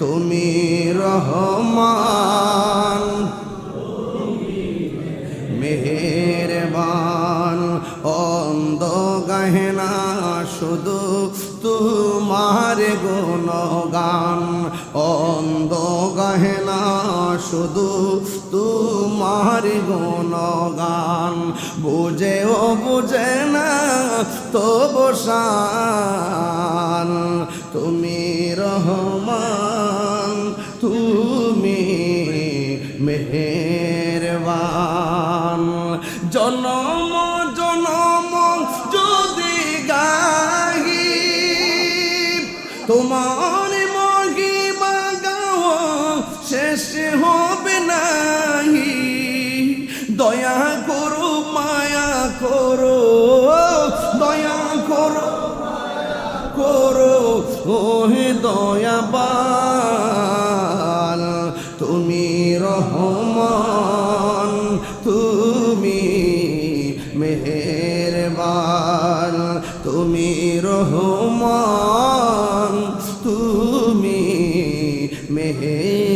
তুমি রহমান মেহেরবান অন্ধ গাহেনা শুধু তোমার গুণগান অন্ধ গাহেনা শুধু তোমার গুণগান বুঝেও বুঝে না তবু শান তুমি রহমান তুমি মেহেরবান জনম জনম যদি গাহি তোমার মহিমা গাও শেষ হবে নাহি দয়া করো মায়া করো দয়া করো করো ওহে দয়াবান তুমি রহমান তুমি মেহেরবান তুমি রহমান তুমি মেহের